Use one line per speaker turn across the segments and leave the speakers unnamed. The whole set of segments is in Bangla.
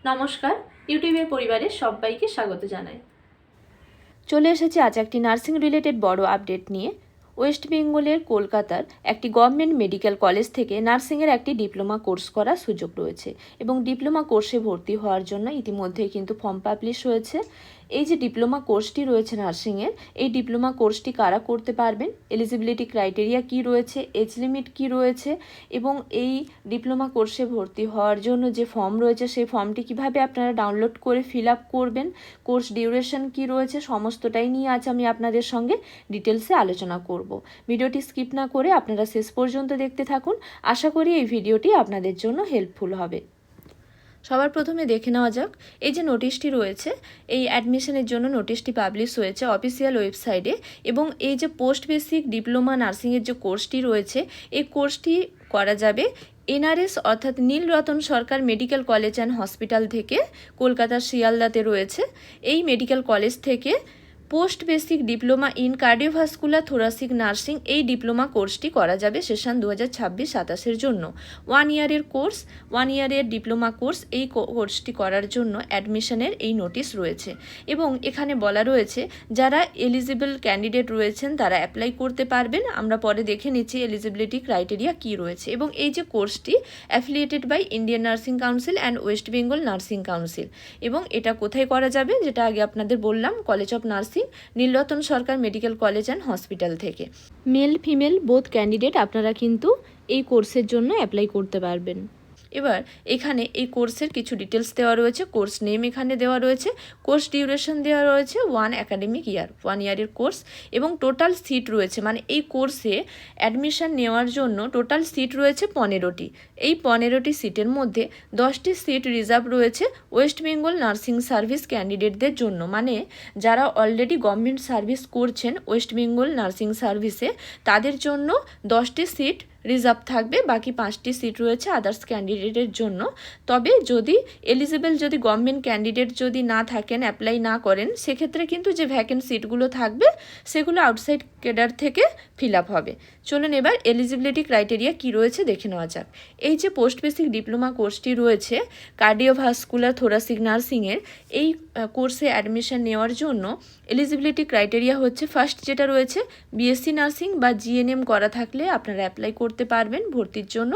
নমস্কার, ইউটিউবের পরিবারের সবাইকে স্বাগত জানাই।
চলে এসেছি আজ একটি নার্সিং রিলেটেড বড় আপডেট নিয়ে। ওয়েস্ট বেঙ্গলের কলকাতার একটি গভর্নমেন্ট মেডিকেল কলেজ থেকে নার্সিংয়ের একটি ডিপ্লোমা কোর্স করার সুযোগ রয়েছে এবং ডিপ্লোমা কোর্সে ভর্তি হওয়ার জন্য ইতিমধ্যেই কিন্তু ফর্ম পাবলিশ হয়েছে। এই যে ডিপ্লোমা কোর্সটি রয়েছে নার্সিংয়ের, এই ডিপ্লোমা কোর্সটি কারা করতে পারবেন, এলিজিবিলিটি ক্রাইটেরিয়া কি রয়েছে, এজ লিমিট কি রয়েছে এবং এই ডিপ্লোমা কোর্সে ভর্তি হওয়ার জন্য যে ফর্ম রয়েছে সেই ফর্মটি কিভাবে আপনারা ডাউনলোড করে ফিল আপ করবেন, কোর্স ডিউরেশন কি রয়েছে, সমস্তটাই নিয়ে আজ আমি আপনাদের সঙ্গে ডিটেলসে আলোচনা করব। ভিডিওটি স্কিপ না করে আপনারা শেষ পর্যন্ত দেখতে থাকুন। আশা করি এই ভিডিওটি আপনাদের জন্য হেল্পফুল হবে। সবার প্রথমে দেখে নেওয়া যাক এই যে নোটিশটি রয়েছে, এই অ্যাডমিশনের জন্য নোটিশটি পাবলিশ হয়েছে অফিসিয়াল ওয়েবসাইটে এবং এই যে পোস্ট বেসিক ডিপ্লোমা নার্সিংয়ের যে কোর্সটি রয়েছে এই কোর্সটি করা যাবে এনআরএস অর্থাৎ Nilratan Sarkar medical college and hospital থেকে, কলকাতার শিয়ালদাতে রয়েছে। এই মেডিকেল কলেজ থেকে post basic diploma in cardiovascular thoracic nursing এই ডিপ্লোমা কোর্সটি করা যাবে সেশন 2026-27 জন্য। 1 ইয়ারের কোর্স, 1 ইয়ারের ডিপ্লোমা কোর্স, এই কোর্সটি করার জন্য অ্যাডমিশনের এই নোটিশ রয়েছে এবং এখানে বলা রয়েছে যারা এলিজিবল ক্যান্ডিডেট রয়েছেন তারা অ্যাপ্লাই করতে পারবেন। আমরা পরে দেখে নিচ্ছি এলিজিবিলিটি ক্রাইটেরিয়া কী রয়েছে এবং এই যে কোর্সটি affiliated by Indian nursing council and West Bengal nursing council এবং এটা কোথায় করা যাবে, যেটা আগে আপনাদের বললাম, college of nursing Nilratan Sarkar medical college and hospital থেকে। মেল ফিমেল বোথ ক্যান্ডিডেট আপনারা কিন্তু এই কোর্সের জন্য অ্যাপ্লাই করতে পারবেন। এবার এখানে এই কোর্সের কিছু ডিটেলস দেওয়া রয়েছে, কোর্স নেম এখানে দেওয়া রয়েছে, কোর্স ডিউরেশন দেওয়া রয়েছে 1 অ্যাকাডেমিক ইয়ার, 1 ইয়ারের কোর্স এবং টোটাল সিট রয়েছে, মানে এই কোর্সে অ্যাডমিশন নেওয়ার জন্য টোটাল সিট রয়েছে 15টি। এই 15টি সিটের মধ্যে 10টি সিট রিজার্ভ রয়েছে ওয়েস্ট বেঙ্গল নার্সিং সার্ভিস ক্যান্ডিডেটদের জন্য, মানে যারা অলরেডি গভর্নমেন্ট সার্ভিস করছেন ওয়েস্ট বেঙ্গল নার্সিং সার্ভিসে তাদের জন্য 10টি সিট রিজার্ভ থাকবে, বাকি 5টি সিট রয়েছে আদার্স ক্যান্ডিডেটের জন্য। তবে যদি এলিজিবল যদি গভর্নমেন্ট ক্যান্ডিডেট যদি না থাকেন, অ্যাপ্লাই না করেন, সেক্ষেত্রে কিন্তু যে ভ্যাকেন্ট সিটগুলো থাকবে সেগুলো আউটসাইড কেডার থেকে ফিল আপ হবে। চলুন এবার এলিজিবিলিটি ক্রাইটেরিয়া কী রয়েছে দেখে নেওয়া যাক। এই যে পোস্ট বেসিক ডিপ্লোমা কোর্সটি রয়েছে কার্ডিওভাস্কুলার থোরাসিক নার্সিংয়ের, এই কোর্সে অ্যাডমিশন নেওয়ার জন্য এলিজিবিলিটি ক্রাইটেরিয়া হচ্ছে ফার্স্ট যেটা রয়েছে বিএসসি নার্সিং বা জিএনএম করা থাকলে আপনারা অ্যাপ্লাই করতে পারবেন ভর্তির জন্য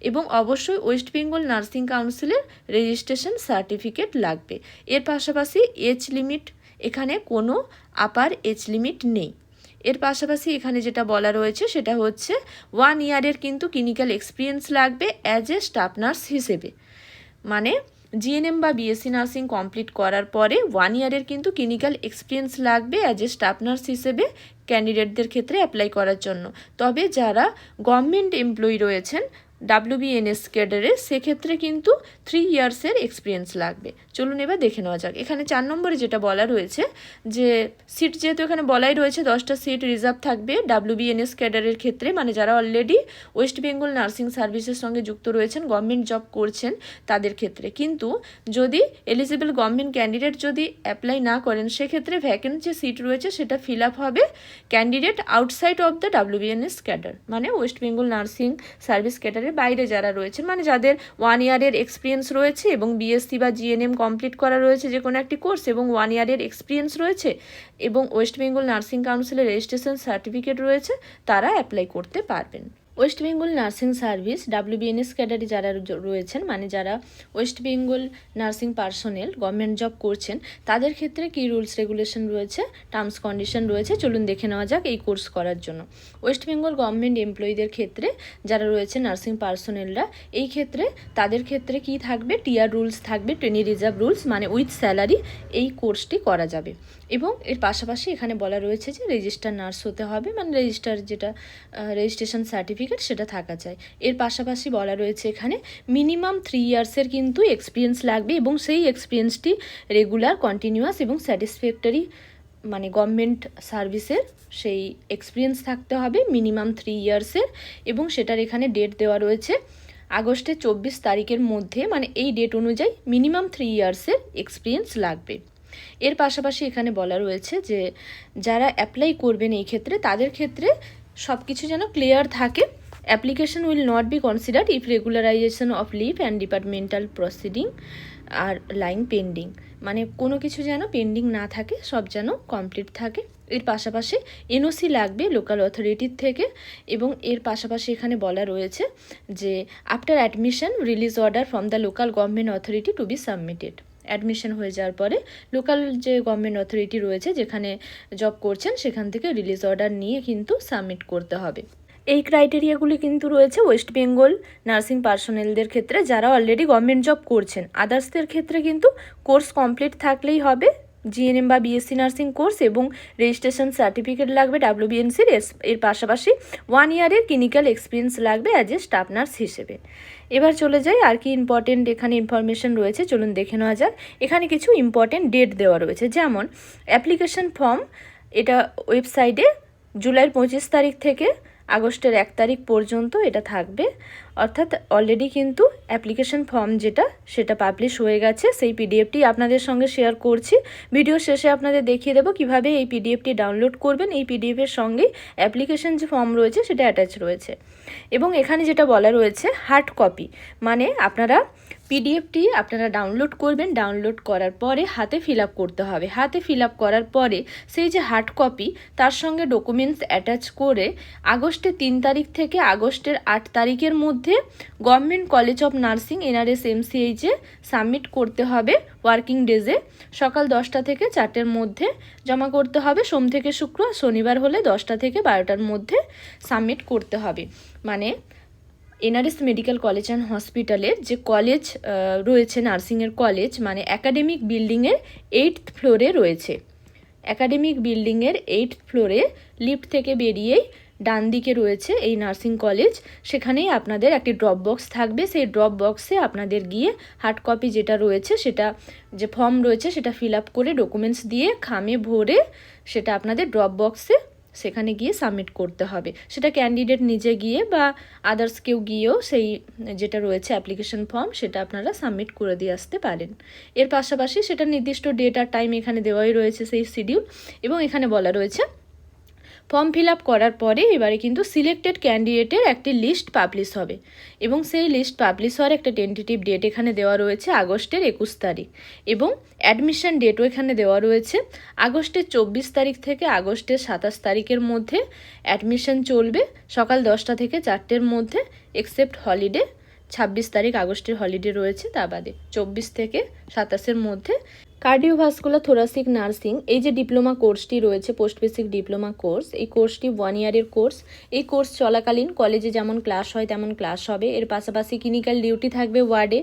এবং অবশ্যই ওয়েস্ট বেঙ্গল নার্সিং কাউন্সিলের রেজিস্ট্রেশন সার্টিফিকেট লাগবে। এর পাশাপাশি এজ লিমিট, এখানে কোনো আপার এজ লিমিট নেই। এর পাশাপাশি এখানে যেটা বলা রয়েছে সেটা হচ্ছে 1 ইয়ারের কিন্তু ক্লিনিক্যাল এক্সপিরিয়েন্স লাগবে অ্যাজ এ স্টাফ নার্স হিসেবে, মানে জিএনএম বা বিএসসি নার্সিং কমপ্লিট করার পরে 1 ইয়ারের কিন্তু ক্লিনিক্যাল এক্সপিরিয়েন্স লাগবে অ্যাজ এ স্টাফ নার্স হিসেবে ক্যান্ডিডেটদের ক্ষেত্রে অ্যাপ্লাই করার জন্য। তবে যারা গভর্নমেন্ট এমপ্লয়ি রয়েছেন WBNS ক্যাডারে সেক্ষেত্রে কিন্তু 3 ইয়ার্সের এক্সপিরিয়েন্স লাগবে। চলুন এবার দেখে নেওয়া যাক। এখানে 4 নম্বরে যেটা বলা রয়েছে যে সিট যেহেতু এখানে বলাই রয়েছে 10টা সিট রিজার্ভ থাকবে WBNS ক্যাডারের ক্ষেত্রে, মানে যারা অলরেডি ওয়েস্ট বেঙ্গল নার্সিং সার্ভিসের সঙ্গে যুক্ত রয়েছেন, গভর্নমেন্ট জব করছেন তাদের ক্ষেত্রে। কিন্তু যদি এলিজিবল গভর্নমেন্ট ক্যান্ডিডেট যদি অ্যাপ্লাই না করেন সেক্ষেত্রে ভ্যাকেন্ট যে সিট রয়েছে সেটা ফিল আপ হবে candidate outside of the WBNS cadre, মানে ওয়েস্ট বেঙ্গল নার্সিং সার্ভিস ক্যাডারের বাইরে যারা রয়েছেন, মানে যাদের 1 ইয়ারের এক্সপিরিয়েন্স রয়েছে এবং বিএসসি বা জিএনএম কমপ্লিট করা রয়েছে যে কোনো একটি কোর্স এবং 1 ইয়ারের এক্সপিরিয়েন্স রয়েছে এবং ওয়েস্ট বেঙ্গল নার্সিং কাউন্সিলের রেজিস্ট্রেশন সার্টিফিকেট রয়েছে, তারা অ্যাপ্লাই করতে পারবেন। West Bengal nursing service WBNS ক্যাডারে যারা রয়েছেন, মানে যারা West Bengal nursing personnel government job করছেন তাদের ক্ষেত্রে কী রুলস রেগুলেশন রয়েছে, টার্মস কন্ডিশন রয়েছে, চলুন দেখে নেওয়া যাক। এই কোর্স করার জন্য ওয়েস্ট বেঙ্গল গভর্নমেন্ট এমপ্লয়ীদের ক্ষেত্রে যারা রয়েছে নার্সিং পার্সোনেলরা, এই ক্ষেত্রে তাদের ক্ষেত্রে কি থাকবে, টিয়ার রুলস থাকবে, ট্রেনি রিজার্ভ রুলস, মানে উইথ স্যালারি এই কোর্সটি করা যাবে। এবং এর পাশাপাশি এখানে বলা রয়েছে যে রেজিস্টার নার্স হতে হবে, মানে রেজিস্টার যেটা রেজিস্ট্রেশন সার্টিফিকেট সেটা থাকা চাই। এর পাশাপাশি বলা রয়েছে এখানে মিনিমাম 3 ইয়ার্সের কিন্তু এক্সপিরিয়েন্স লাগবে এবং সেই এক্সপিরিয়েন্সটি রেগুলার, কন্টিনিউয়াস এবং স্যাটিসফ্যাক্টরি, মানে গভর্নমেন্ট সার্ভিসের সেই এক্সপিরিয়েন্স থাকতে হবে মিনিমাম 3 ইয়ার্সের এবং সেটার এখানে ডেট দেওয়া রয়েছে আগস্টের 24 তারিখের মধ্যে, মানে এই ডেট অনুযায়ী মিনিমাম 3 ইয়ার্সের এক্সপিরিয়েন্স লাগবে। এর পাশাপাশি এখানে বলা রয়েছে যে যারা অ্যাপ্লাই করবেন এই ক্ষেত্রে তাদের ক্ষেত্রে সব কিছু যেন ক্লিয়ার থাকে। Application will not be considered if regularisation of leave and departmental proceeding are lying pending, মানে কোনো কিছু যেন পেন্ডিং না থাকে, সব যেন কমপ্লিট থাকে। এর পাশাপাশি এনওসি লাগবে লোকাল অথরিটির থেকে, এবং এর পাশাপাশি এখানে বলা রয়েছে যে after admission release order from the local government authority two be submitted. Admission হয়ে যাওয়ার পরে লোকাল যে গভর্নমেন্ট অথরিটি রয়েছে যেখানে জব করছেন সেখান থেকে রিলিজ অর্ডার নিয়ে কিন্তু সাবমিট করতে হবে। এই ক্রাইটেরিয়াগুলি কিন্তু রয়েছে ওয়েস্ট বেঙ্গল নার্সিং পার্সোনেলদের ক্ষেত্রে যারা অলরেডি গভর্নমেন্ট জব করছেন। আদার্সদের ক্ষেত্রে কিন্তু কোর্স কমপ্লিট থাকলেই হবে, জিএনএম বা বিএসসি নার্সিং কোর্স, এবং রেজিস্ট্রেশন সার্টিফিকেট লাগবে ডাব্লিউবিএনসির। এর পাশাপাশি 1 ইয়ারের ক্লিনিক্যাল এক্সপিরিয়েন্স লাগবে অ্যাজ এ স্টাফ নার্স হিসেবে। এবার চলে যাই আর কি ইম্পর্টেন্ট এখানে ইনফরমেশন রয়েছে, চলুন দেখে নেওয়া যাক। এখানে কিছু ইম্পর্টেন্ট ডেট দেওয়া রয়েছে, যেমন অ্যাপ্লিকেশন ফর্ম, এটা ওয়েবসাইটে জুলাইয়ের 25 তারিখ থেকে আগস্টের 1 তারিখ পর্যন্ত এটা থাকবে। অর্থাৎ অলরেডি কিন্তু অ্যাপ্লিকেশন ফর্ম সেটা পাবলিশ হয়ে গেছে। সেই পিডিএফটি আপনাদের সঙ্গে শেয়ার করছি। ভিডিও শেষে আপনাদের দেখিয়ে দেবো কিভাবে এই পিডিএফটি ডাউনলোড করবেন। এই পিডিএফের সঙ্গেই অ্যাপ্লিকেশন যে ফর্ম রয়েছে সেটা অ্যাটাচ রয়েছে। এবং এখানে যেটা বলা রয়েছে হার্ড কপি, মানে আপনারা পিডিএফটি আপনারা ডাউনলোড করবেন, ডাউনলোড করার পরে হাতে ফিল আপ করতে হবে। হাতে ফিল আপ করার পরে সেই যে হার্ড কপি তার সঙ্গে ডকুমেন্টস অ্যাটাচ করে আগস্টের 3 তারিখ থেকে আগস্টের 8 তারিখের মধ্যে গভর্নমেন্ট কলেজ অফ নার্সিং NRS-MCH-এ সাবমিট করতে হবে। ওয়ার্কিং ডেজে সকাল 10টা থেকে 4টের মধ্যে জমা করতে হবে। সোম থেকে শুক্র, শনিবার হলে 10টা থেকে 12টার মধ্যে সাবমিট করতে হবে। মানে NRS মেডিকেল কলেজ অ্যান্ড হসপিটালের যে কলেজ রয়েছে নার্সিংয়ের কলেজ, মানে একাডেমিক বিল্ডিংয়ের 8th ফ্লোরে রয়েছে। একাডেমিক বিল্ডিংয়ের 8th ফ্লোরে লিফট থেকে বেরিয়েই ডান দিকে রয়েছে এই নার্সিং কলেজ। সেখানেই আপনাদের একটি ড্রপ বক্স থাকবে। সেই ড্রপ বক্সে আপনাদের গিয়ে হার্ড কপি যেটা রয়েছে, সেটা যে ফর্ম রয়েছে সেটা ফিল আপ করে ডকুমেন্টস দিয়ে খামে ভরে সেটা আপনাদের ড্রপ বক্সে সেখানে গিয়ে সাবমিট করতে হবে। সেটা ক্যান্ডিডেট নিজে গিয়ে বা আদার্স কেউ গিয়েও সেই যেটা রয়েছে অ্যাপ্লিকেশন ফর্ম সেটা আপনারা সাবমিট করে দিয়ে আসতে পারেন। এর পাশাপাশি সেটা নির্দিষ্ট ডেট আর টাইম এখানে দেওয়াই রয়েছে, সেই শিডিউল। এবং এখানে বলা রয়েছে ফর্ম ফিল আপ করার পরে এবারে কিন্তু সিলেক্টেড ক্যান্ডিডেটের একটি লিস্ট পাবলিশ হবে, এবং সেই লিস্ট পাবলিশ হওয়ার একটা টেন্টেটিভ ডেট এখানে দেওয়া রয়েছে আগস্টের 21 তারিখ, এবং অ্যাডমিশন ডেটও এখানে দেওয়া রয়েছে আগস্টের 24 তারিখ থেকে আগস্টের 27 তারিখের মধ্যে অ্যাডমিশন চলবে সকাল 10টা থেকে 4টের মধ্যে, এক্সেপ্ট হলিডে। 26 তারিখ আগস্টের হলিডে রয়েছে, তা বাদে 24 থেকে 27-এর মধ্যে। কার্ডিওভাস্কুলার থোরাসিক নার্সিং এই যে ডিপ্লোমা কোর্সটি রয়েছে, পোস্ট বেসিক ডিপ্লোমা কোর্স, এই কোর্সটি 1 ইয়ারের কোর্স। এই কোর্স চলাকালীন কলেজে যেমন ক্লাস হয় তেমন ক্লাস হবে। এর পাশাপাশি ক্লিনিক্যাল ডিউটি থাকবে ওয়ার্ডে।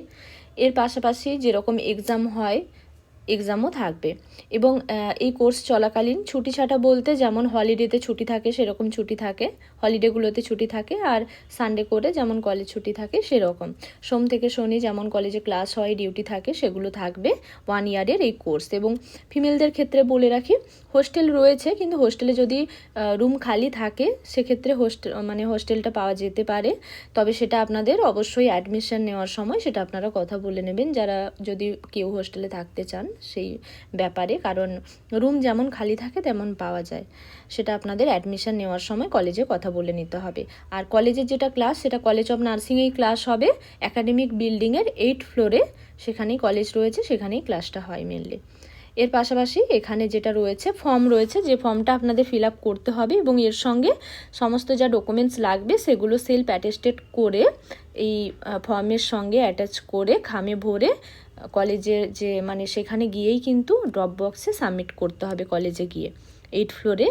এর পাশাপাশি যেরকম এক্সাম হয় এক্সামও থাকবে। এবং এই কোর্স চলাকালীন ছুটি ছাটা বলতে যেমন হলিডেতে ছুটি থাকে সেরকম ছুটি থাকে, হলিডেগুলোতে ছুটি থাকে, আর সানডে করে যেমন কলেজ ছুটি থাকে সেরকম। সোম থেকে শনি যেমন কলেজে ক্লাস হয় ডিউটি থাকে সেগুলো থাকবে 1 ইয়ারের এই কোর্স। এবং ফিমেলদের ক্ষেত্রে বলে রাখি হোস্টেল রয়েছে, কিন্তু হোস্টেলে যদি রুম খালি থাকে সেক্ষেত্রে হোস্টেলটা পাওয়া যেতে পারে। তবে সেটা আপনাদের অবশ্যই অ্যাডমিশন নেওয়ার সময় সেটা আপনারা কথা বলে নেবেন, যারা যদি কেউ হোস্টেলে থাকতে চান সেই ব্যাপারে। কারণ রুম যেমন খালি থাকে তেমন পাওয়া যায়, সেটা আপনাদের অ্যাডমিশন নেওয়ার সময় কলেজে কথা বলে নিতে হবে। আর কলেজের যেটা ক্লাস সেটা কলেজ অফ নার্সিংয়েই ক্লাস হবে, একাডেমিক বিল্ডিংয়ের 8th ফ্লোরে সেখানেই কলেজ রয়েছে, সেখানেই ক্লাসটা হয় মেনলি। এর পাশাপাশি এখানে যেটা রয়েছে ফর্ম রয়েছে, যে ফর্মটা আপনাদের ফিল আপ করতে হবে, এবং এর সঙ্গে সমস্ত যা ডকুমেন্টস লাগবে সেগুলো সেলফ অ্যাটেস্টেড করে এই ফর্মের সঙ্গে অ্যাটাচ করে খামে ভরে কলেজের যে সেখানে গিয়েই কিন্তু ড্রপ বক্সে সাবমিট করতে হবে। কলেজে গিয়ে 8th ফ্লোরে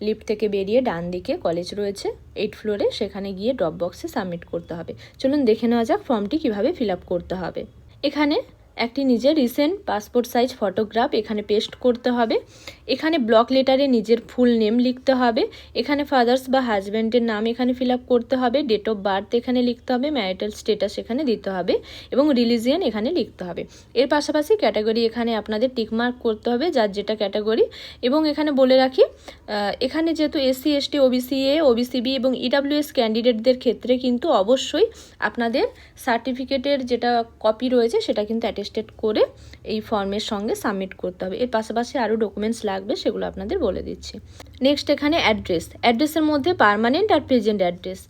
লিফট থেকে বেরিয়ে ডান দিকে কলেজ রয়েছে, 8th ফ্লোরে সেখানে গিয়ে ড্রপ বক্সে সাবমিট করতে হবে। চলুন দেখে নেওয়া যাক ফর্মটি কিভাবে ফিল আপ করতে হবে। এখানে একটি নিজের রিসেন্ট পাসপোর্ট সাইজ ফটোগ্রাফ এখানে পেস্ট করতে হবে। এখানে ব্লক লেটারে নিজের ফুল নেম লিখতে হবে। এখানে ফাদার্স বা হাজব্যান্ডের নাম এখানে ফিল আপ করতে হবে। ডেট অফ বার্থ এখানে লিখতে হবে, ম্যারিটাল স্টেটাস এখানে দিতে হবে, এবং রিলিজিয়ান এখানে লিখতে হবে। এর পাশাপাশি ক্যাটাগরি এখানে আপনাদের টিকমার্ক করতে হবে, যার যেটা ক্যাটাগরি। এবং এখানে বলে রাখি এখানে যেহেতু SC ST OBC A OBC B এবং EWS ক্যান্ডিডেটদের ক্ষেত্রে কিন্তু অবশ্যই আপনাদের সার্টিফিকেটের যেটা কপি রয়েছে সেটা কিন্তু অ্যাটেস্টেড করে এই ফর্মের সঙ্গে সাবমিট করতে হবে। এর পাশাপাশি আরও ডকুমেন্টস লাগবে, সেগুলো আপনাদের বলে দিচ্ছি। নেক্সট এখানে অ্যাড্রেসের মধ্যে পার্মানেন্ট আর প্রেজেন্ট অ্যাড্রেস।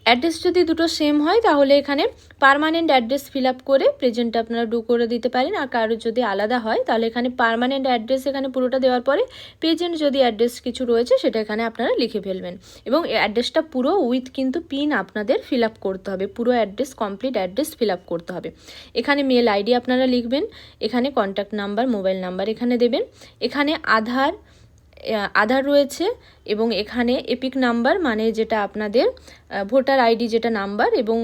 অ্যাড্রেস যদি দুটো সেম হয় তাহলে এখানে পার্মানেন্ট অ্যাড্রেস ফিল আপ করে প্রেজেন্ট আপনারা ডু করে দিতে পারেন। আর কারো যদি আলাদা হয় তাহলে এখানে পার্মানেন্ট অ্যাড্রেস এখানে পুরোটা দেওয়ার পরে প্রেজেন্ট যদি অ্যাড্রেস কিছু রয়েছে সেটা এখানে আপনারা লিখে ফেলবেন। এবং অ্যাড্রেসটা পুরো উইথ কিন্তু পিন আপনাদের ফিল আপ করতে হবে, পুরো address complete address feel up করতে হবে। এখানে মেল আইডি আপনারা লিখবেন, এখানে কন্ট্যাক্ট নাম্বার, মোবাইল নাম্বার এখানে দেবেন, এখানে আধার রয়েছে এবং এখানে এপিক নাম্বার মানে যেটা আপনাদের ভোটার আইডি যেটা নাম্বার এবং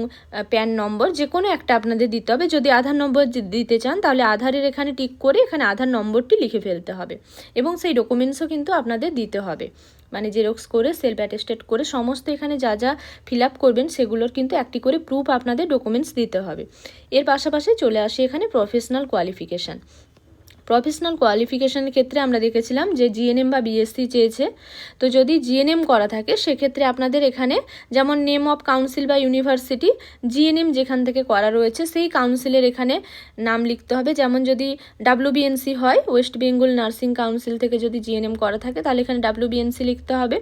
প্যান নম্বর যে কোনো একটা আপনাদের দিতে হবে। যদি আধার নম্বর দিতে চান তাহলে আধারের এখানে টিক করে এখানে আধার নম্বরটি লিখে ফেলতে হবে এবং সেই ডকুমেন্টসও কিন্তু আপনাদের দিতে হবে, মানে জেরক্স করে সেলফ অ্যাটেস্টেড করে সমস্ত এখানে যা যা ফিল আপ করবেন সেগুলোর কিন্তু একটি করে প্রুফ আপনাদের ডকুমেন্টস দিতে হবে। এর পাশাপাশি চলে আসে এখানে প্রফেশনাল কোয়ালিফিকেশান। প্রফেশনাল কোয়ালিফিকেশানের ক্ষেত্রে আমরা দেখেছিলাম যে জিএনএম বা বিএসসি চেয়েছে। তো যদি জিএনএম করা থাকে সেক্ষেত্রে আপনাদের এখানে যেমন নেম অফ কাউন্সিল বা ইউনিভার্সিটি, জিএনএম যেখান থেকে করা রয়েছে সেই কাউন্সিলের এখানে নাম লিখতে হবে। যেমন যদি ডাব্লিউবিএনসি হয়, ওয়েস্ট বেঙ্গল নার্সিং কাউন্সিল থেকে যদি জিএনএম করা থাকে তাহলে এখানে ডাব্লিউবিএনসি লিখতে হবে।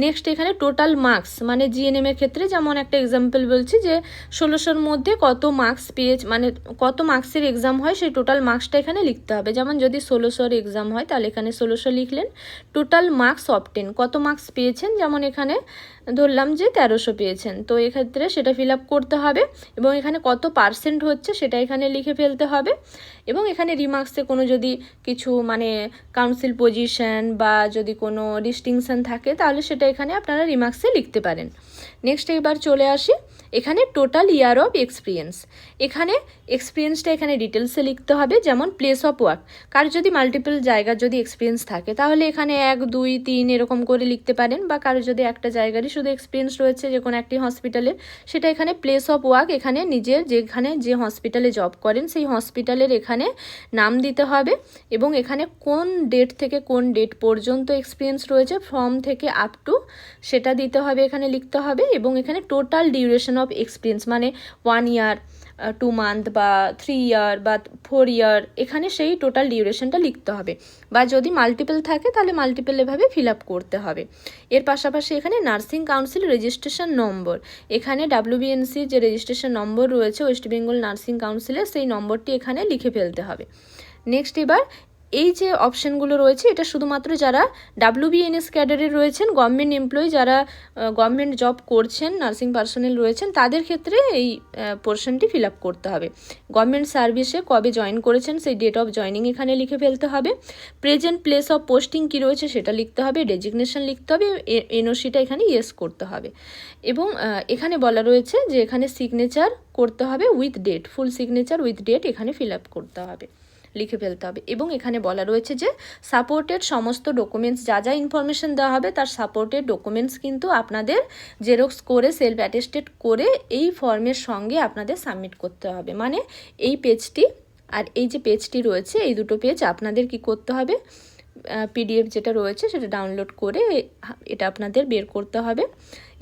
নেক্সট এখানে টোটাল মার্কস মানে জিএনএমের ক্ষেত্রে যেমন একটা এক্সাম্পল বলছি যে 1600-র মধ্যে কত মার্কস পেয়েছে, মানে কত মার্কসের এক্সাম হয় সেই টোটাল মার্কসটা এখানে লিখতে হবে। যেমন যদি 1600-র এক্সাম হয় তাহলে এখানে 1600 লিখলেন, টোটাল মার্কস অবটেন কত মার্কস পেয়েছেন, যেমন এখানে ধরলাম যে 1300 পেয়েছেন, তো এক্ষেত্রে সেটা ফিল আপ করতে হবে এবং এখানে কত পার্সেন্ট হচ্ছে সেটা এখানে লিখে ফেলতে হবে। এবং এখানে রিমার্কসে কোনো যদি কিছু মানে কাউন্সিল পজিশন বা যদি কোনো ডিস্টিংশন থাকে তাহলে সেটা এখানে আপনারা রিমার্কসে লিখতে পারেন। নেক্সট এবার চলে আসি এখানে টোটাল ইয়ার অফ এক্সপিরিয়েন্স। এখানে এক্সপিরিয়েন্সটা এখানে ডিটেলসে লিখতে হবে, যেমন প্লেস অফ ওয়ার্ক, কার যদি মাল্টিপল জায়গার যদি এক্সপিরিয়েন্স থাকে তাহলে এখানে 1, 2, 3 এরকম করে লিখতে পারেন, বা কারো যদি একটা জায়গারই শুধু এক্সপিরিয়েন্স রয়েছে যে কোনো একটি হসপিটালে সেটা এখানে প্লেস অফ ওয়ার্ক এখানে নিজের যেখানে যে হসপিটালে জব করেন সেই হসপিটালের এখানে নাম দিতে হবে এবং এখানে কোন ডেট থেকে কোন ডেট পর্যন্ত এক্সপিরিয়েন্স রয়েছে ফ্রম থেকে আপ টু সেটা দিতে হবে, এখানে লিখতে হবে। এবং এখানে টোটাল ডিউরেশন অফ এক্সপিরিয়েন্স মানে 1 ইয়ার, 2 মান্থ বা 3 ইয়ার বা 4 ইয়ার এখানে সেই টোটাল ডিউরেশনটা লিখতে হবে, বা যদি মাল্টিপল থাকে তাহলে মাল্টিপল এভাবে ফিল আপ করতে হবে। এর পাশাপাশি এখানে নার্সিং কাউন্সিল রেজিস্ট্রেশন নম্বর, এখানে ডাব্লিউবিএনসির যে রেজিস্ট্রেশন নম্বর রয়েছে ওয়েস্ট বেঙ্গল নার্সিং কাউন্সিলের সেই নম্বরটি এখানে লিখে ফেলতে হবে। নেক্সট এবার এই যে অপশানগুলো রয়েছে এটা শুধুমাত্র যারা ডাব্লিউবিএনএস ক্যাডারে রয়েছেন, গভর্নমেন্ট এমপ্লয়ি যারা গভর্নমেন্ট জব করছেন, নার্সিং পার্সোনেল রয়েছেন তাদের ক্ষেত্রে এই পোর্শনটি ফিল আপ করতে হবে। গভর্নমেন্ট সার্ভিসে কবে জয়েন করেছেন সেই ডেট অফ জয়নিং এখানে লিখে ফেলতে হবে। প্রেজেন্ট প্লেস অফ পোস্টিং কী রয়েছে সেটা লিখতে হবে, ডেজিগনেশন লিখতে হবে, এনওসিটা এখানে ইয়েস করতে হবে। এবং এখানে বলা রয়েছে যে এখানে সিগনেচার করতে হবে with date, full signature with date এখানে ফিল আপ করতে হবে, লিখে ফেলতে হবে। এবং এখানে বলা রয়েছে যে সাপোর্টেড সমস্ত ডকুমেন্টস যা যা ইনফরমেশন দেওয়া হবে তার সাপোর্টেড ডকুমেন্টস কিন্তু আপনাদের জেরক্স করে সেলফ অ্যাটেস্টেড করে এই ফর্মের সঙ্গে আপনাদের সাবমিট করতে হবে। মানে এই পেজটি আর এই যে পেজটি রয়েছে এই দুটো পেজ আপনাদের কি করতে হবে, পিডিএফ যেটা রয়েছে সেটা ডাউনলোড করে এটা আপনাদের বের করতে হবে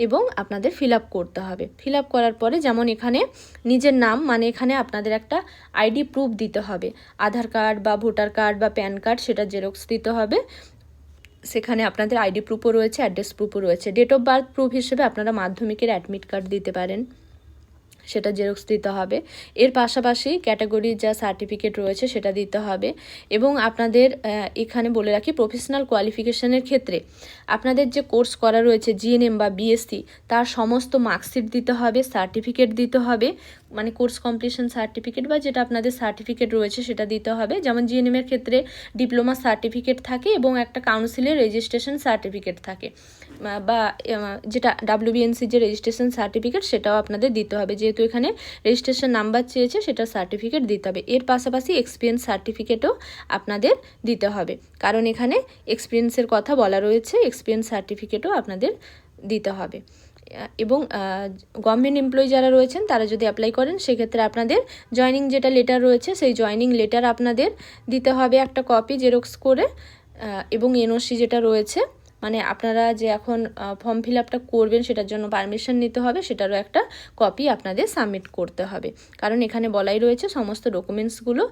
এবং আপনাদের ফিল আপ করতে হবে। ফিল আপ করার পরে যেমন এখানে নিজের নাম মানে এখানে আপনাদের একটা আইডি প্রুফ দিতে হবে, আধার কার্ড বা ভোটার কার্ড বা প্যান কার্ড সেটা জেরক্স দিতে হবে। সেখানে আপনাদের আইডি প্রুফও রয়েছে, অ্যাড্রেস প্রুফও রয়েছে। ডেট অফ বার্থ প্রুফ হিসেবে আপনারা মাধ্যমিকের অ্যাডমিট কার্ড দিতে পারেন, সেটা জেরক্স দিতে হবে। এর পাশাপাশি ক্যাটাগরির যা সার্টিফিকেট রয়েছে সেটা দিতে হবে। এবং আপনাদের এখানে বলে রাখি প্রফেশনাল কোয়ালিফিকেশনের ক্ষেত্রে আপনাদের যে কোর্স করা রয়েছে জিএনএম বা বিএসসি তার সমস্ত মার্কশিট দিতে হবে, সার্টিফিকেট দিতে হবে, মানে কোর্স কমপ্লিশন সার্টিফিকেট বা যেটা আপনাদের সার্টিফিকেট রয়েছে সেটা দিতে হবে। যেমন জিএনএমের ক্ষেত্রে ডিপ্লোমা সার্টিফিকেট থাকে এবং একটা কাউন্সিলের রেজিস্ট্রেশন সার্টিফিকেট থাকে, বা যেটা ডাব্লিউবিএনসি যে রেজিস্ট্রেশন সার্টিফিকেট সেটাও আপনাদের দিতে হবে, যেহেতু এখানে রেজিস্ট্রেশন নাম্বার চেয়েছে সেটা সার্টিফিকেট দিতে হবে। এর পাশাপাশি এক্সপিরিয়েন্স সার্টিফিকেটও আপনাদের দিতে হবে, কারণ এখানে এক্সপিরিয়েন্সের কথা বলা রয়েছে, এক্সপিরিয়েন্স সার্টিফিকেটও আপনাদের দিতে হবে। এবং গভর্নমেন্ট এমপ্লয়ি যারা রয়েছেন তারা যদি অ্যাপ্লাই করেন সেক্ষেত্রে আপনাদের জয়নিং যেটা লেটার রয়েছে সেই জয়নিং লেটার আপনাদের দিতে হবে একটা কপি জেরক্স করে, এবং এনওসি যেটা রয়েছে মানে আপনারা যে এখন ফর্ম ফিল আপটা করবেন সেটার জন্য পারমিশন নিতে হবে সেটারও একটা কপি আপনাদের সাবমিট করতে হবে, কারণ এখানে বলাই রয়েছে সমস্ত ডকুমেন্টসগুলো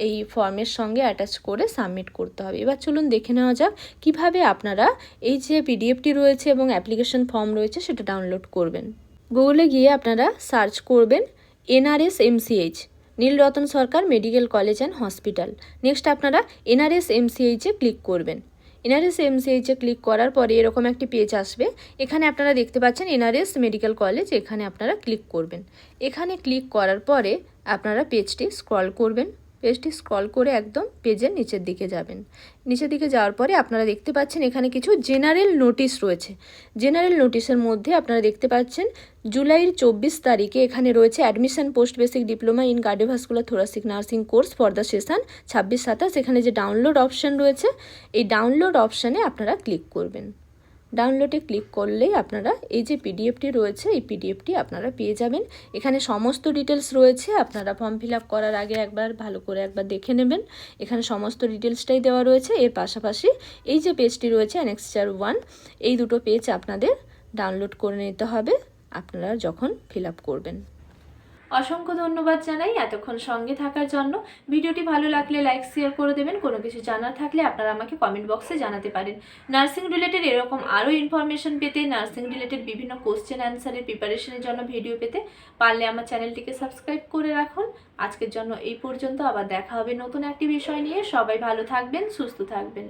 এই ফর্মের সঙ্গে অ্যাটাচ করে সাবমিট করতে হবে। এবার চলুন দেখে নেওয়া যাক কিভাবে আপনারা এই যে পিডিএফটি রয়েছে এবং অ্যাপ্লিকেশন ফর্ম রয়েছে সেটা ডাউনলোড করবেন। গুগলে গিয়ে আপনারা সার্চ করবেন NRS-MCH, Nilratan Sarkar medical college and hospital. Next আপনারা NRS-MCH-এ ক্লিক করবেন। NRS-MCH-এ ক্লিক করার পরে এরকম একটি পেজ আসবে। এখানে আপনারা দেখতে পাচ্ছেন NRS মেডিকেল কলেজ, এখানে আপনারা ক্লিক করবেন। এখানে ক্লিক করার পরে আপনারা পেজটি স্ক্রল করবেন। পেজটি স্ক্রল করে একদম পেজের নিচের দিকে যাবেন। নিচের দিকে যাওয়ার পরে আপনারা দেখতে পাচ্ছেন এখানে কিছু জেনারেল নোটিশ রয়েছে। জেনারেল নোটিশের মধ্যে আপনারা দেখতে পাচ্ছেন জুলাইয়ের 24 তারিখে এখানে রয়েছে admission post basic diploma in cardiovascular thoracic nursing course for the session 26-27। এখানে যে ডাউনলোড অপশান রয়েছে, এই ডাউনলোড অপশানে আপনারা ক্লিক করবেন। ডাউনলোডে ক্লিক করলেই আপনারা এই যে পিডিএফটি রয়েছে, এই পিডিএফটি আপনারা পেয়ে যাবেন। এখানে সমস্ত ডিটেলস রয়েছে, আপনারা ফর্ম ফিল আপ করার আগে একবার ভালো করে একবার দেখে নেবেন। এখানে সমস্ত ডিটেলসটাই দেওয়া রয়েছে। এর পাশাপাশি এই যে পেজটি রয়েছে অ্যানেক্সার 1, এই দুটো পেজ আপনাদের ডাউনলোড করে নিতে হবে আপনারা যখন ফিল আপ করবেন।
অসংখ্য ধন্যবাদ জানাই এতক্ষণ সঙ্গে থাকার জন্য। ভিডিওটি ভালো লাগলে লাইক শেয়ার করে দেবেন। কোনো কিছু জানার থাকলে আপনারা আমাকে কমেন্ট বক্সে জানাতে পারেন। নার্সিং রিলেটেড এরকম আরও ইনফরমেশন পেতে, নার্সিং রিলেটেড বিভিন্ন কোশ্চেন অ্যান্সারের প্রিপারেশনের জন্য ভিডিও পেতে পারলে আমার চ্যানেলটিকে সাবস্ক্রাইব করে রাখুন। আজকের জন্য এই পর্যন্ত, আবার দেখা হবে নতুন একটি বিষয় নিয়ে। সবাই ভালো থাকবেন, সুস্থ থাকবেন।